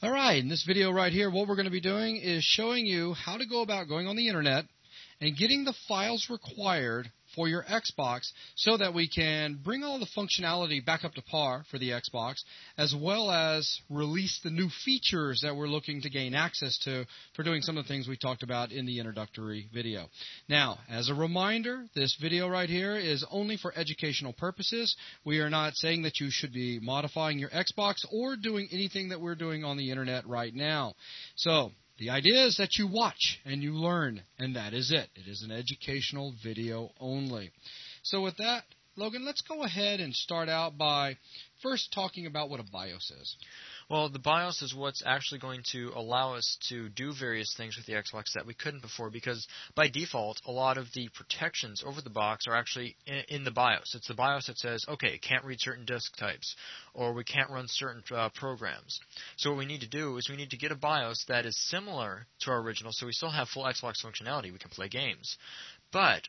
All right, in this video right here, what we're going to be doing is showing you how to go about going on the internet and getting the files required for your Xbox so that we can bring all the functionality back up to par for the Xbox, as well as release the new features that we're looking to gain access to for doing some of the things we talked about in the introductory video. Now, as a reminder, this video right here is only for educational purposes. We are not saying that you should be modifying your Xbox or doing anything that we're doing on the internet right now. So, the idea is that you watch and you learn, and that is it. It is an educational video only. So with that, Logan, let's go ahead and start out by first talking about what a BIOS is. Well, the BIOS is what's actually going to allow us to do various things with the Xbox that we couldn't before, because by default, a lot of the protections over the box are actually in the BIOS. It's the BIOS that says, okay, it can't read certain disk types, or we can't run certain programs. So what we need to do is we need to get a BIOS that is similar to our original, so we still have full Xbox functionality. We can play games. But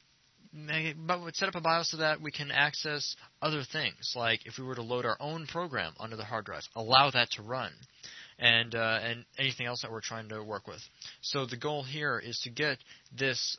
we'd set up a BIOS so that we can access other things, like if we were to load our own program onto the hard drive, allow that to run, and anything else that we're trying to work with. So the goal here is to get this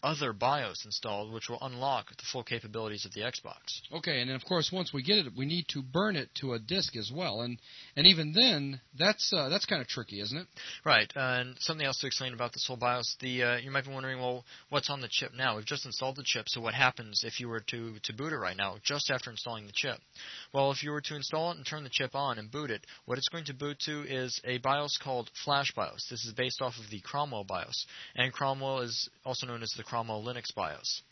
other BIOS installed, which will unlock the full capabilities of the Xbox. Okay, and then of course once we get it, we need to burn it to a disk as well, and even then, that's kind of tricky, isn't it? Right, and something else to explain about this whole BIOS. You might be wondering, well, what's on the chip now? We've just installed the chip, so what happens if you were to boot it right now, just after installing the chip? Well, if you were to install it and turn the chip on and boot it, what it's going to boot to is a BIOS called Flash BIOS. This is based off of the Cromwell BIOS, and Cromwell is also known as the Cromwell Linux BIOS.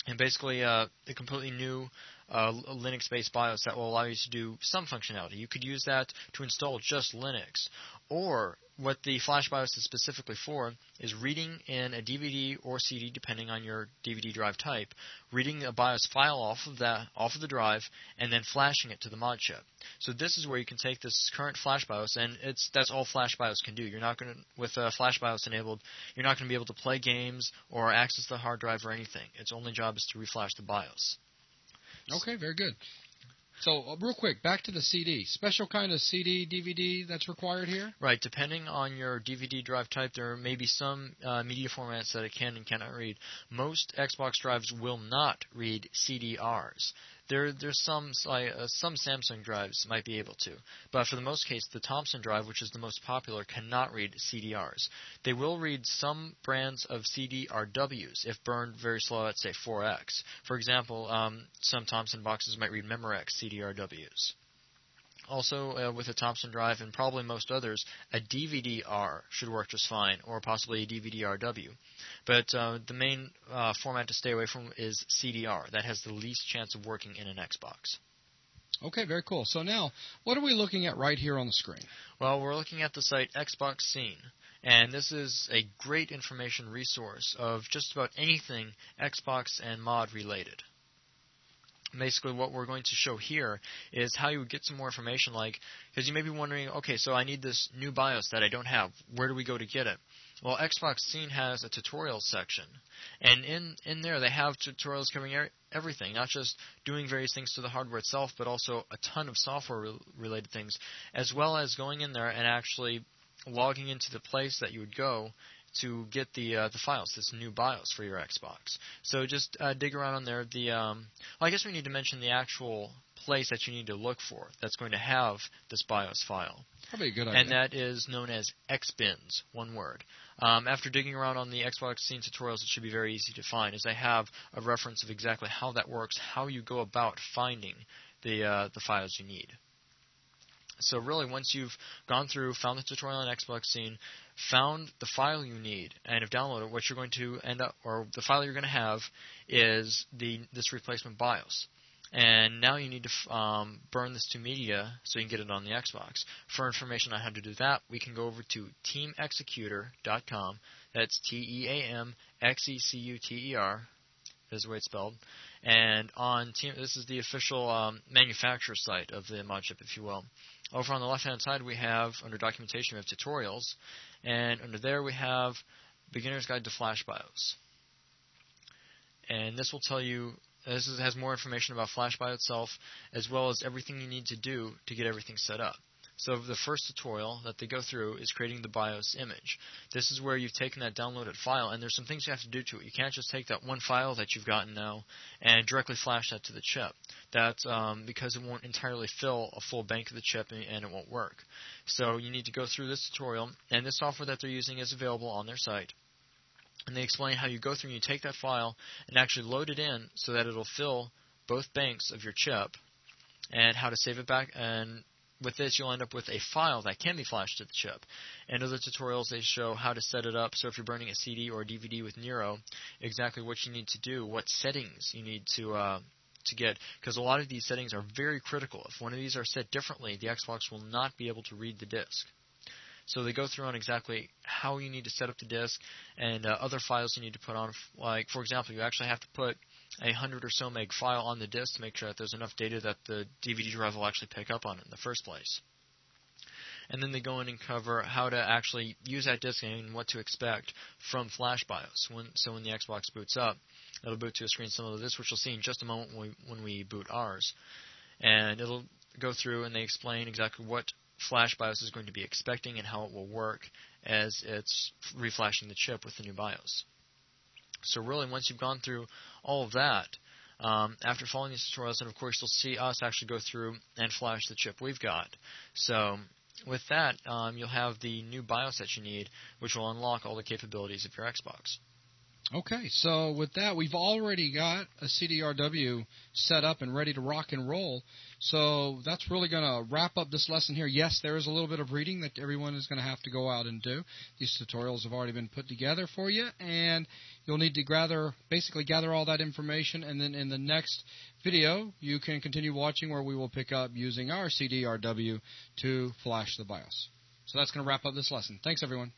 And basically a completely new Linux-based BIOS that will allow you to do some functionality. You could use that to install just Linux. Or what the Flash BIOS is specifically for is reading in a DVD or CD, depending on your DVD drive type, reading a BIOS file off of the drive, and then flashing it to the mod chip. So this is where you can take this current Flash BIOS, and that's all Flash BIOS can do. You're not going to, with Flash BIOS enabled, you're not going to be able to play games or access the hard drive or anything. Its only job is to reflash the BIOS. Okay, very good. So, real quick, back to the CD. Special kind of CD, DVD that's required here? Right. Depending on your DVD drive type, there may be some media formats that it can and cannot read. Most Xbox drives will not read CDRs. There's some Samsung drives might be able to, but for the most case, the Thomson drive, which is the most popular, cannot read CDRs. They will read some brands of CDRWs if burned very slow at, say, 4x. For example, some Thomson boxes might read Memorex CDRWs. Also, with a Thomson drive and probably most others, a DVD-R should work just fine, or possibly a DVD-RW. But the main format to stay away from is CDR. That has the least chance of working in an Xbox. Okay, very cool. So now, what are we looking at right here on the screen? Well, we're looking at the site Xbox Scene. And this is a great information resource of just about anything Xbox and mod related. Basically, what we're going to show here is how you would get some more information, because you may be wondering, okay, so I need this new BIOS that I don't have. Where do we go to get it? Well, Xbox Scene has a tutorials section, and in there they have tutorials covering everything, not just doing various things to the hardware itself, but also a ton of software-related things, as well as going in there and actually logging into the place that you would go to get the files, this new BIOS for your Xbox. So just dig around on there. I guess we need to mention the actual place that you need to look for that's going to have this BIOS file. Probably a good idea. And that is known as Xbins, one word. After digging around on the Xbox Scene tutorials, it should be very easy to find, as I have a reference of exactly how that works, how you go about finding the files you need. So really, once you've gone through, found the tutorial on Xbox Scene, found the file you need, and have downloaded it, what you're going to end up, or the file you're going to have, is this replacement BIOS. And now you need to burn this to media so you can get it on the Xbox. For information on how to do that, we can go over to teamexecutor.com. That's TEAMXECUTER. Is the way it's spelled. And on this is the official manufacturer site of the mod chip, if you will. Over on the left-hand side, we have, under documentation, we have tutorials. And under there, we have Beginner's Guide to Flash BIOS. And this will tell you, has more information about Flash BIOS itself, as well as everything you need to do to get everything set up. So the first tutorial that they go through is creating the BIOS image. This is where you've taken that downloaded file, and there's some things you have to do to it. You can't just take that one file that you've gotten now and directly flash that to the chip. That's because it won't entirely fill a full bank of the chip, and it won't work. So you need to go through this tutorial, and this software that they're using is available on their site. And they explain how you go through and you take that file and actually load it in so that it'll fill both banks of your chip, and how to save it back. And with this, you'll end up with a file that can be flashed to the chip. And other tutorials, they show how to set it up. So if you're burning a CD or a DVD with Nero, exactly what you need to do, what settings you need to get, because a lot of these settings are very critical. If one of these are set differently, the Xbox will not be able to read the disc. So they go through on exactly how you need to set up the disc and other files you need to put on. Like, for example, you actually have to put a 100 or so meg file on the disk to make sure that there's enough data that the DVD drive will actually pick up on it in the first place. And then they go in and cover how to actually use that disk and what to expect from Flash BIOS. So when the Xbox boots up, it'll boot to a screen similar to this, which we'll see in just a moment when we boot ours. And it'll go through and they explain exactly what Flash BIOS is going to be expecting and how it will work as it's reflashing the chip with the new BIOS. So really, once you've gone through all of that, after following these tutorials, and of course you'll see us actually go through and flash the chip we've got. So with that, you'll have the new BIOS that you need, which will unlock all the capabilities of your Xbox. Okay, so with that, we've already got a CDRW set up and ready to rock and roll. So that's really going to wrap up this lesson here. Yes, there is a little bit of reading that everyone is going to have to go out and do. These tutorials have already been put together for you, and you'll need to basically gather all that information, and then in the next video, you can continue watching where we will pick up using our CDRW to flash the BIOS. So that's going to wrap up this lesson. Thanks, everyone.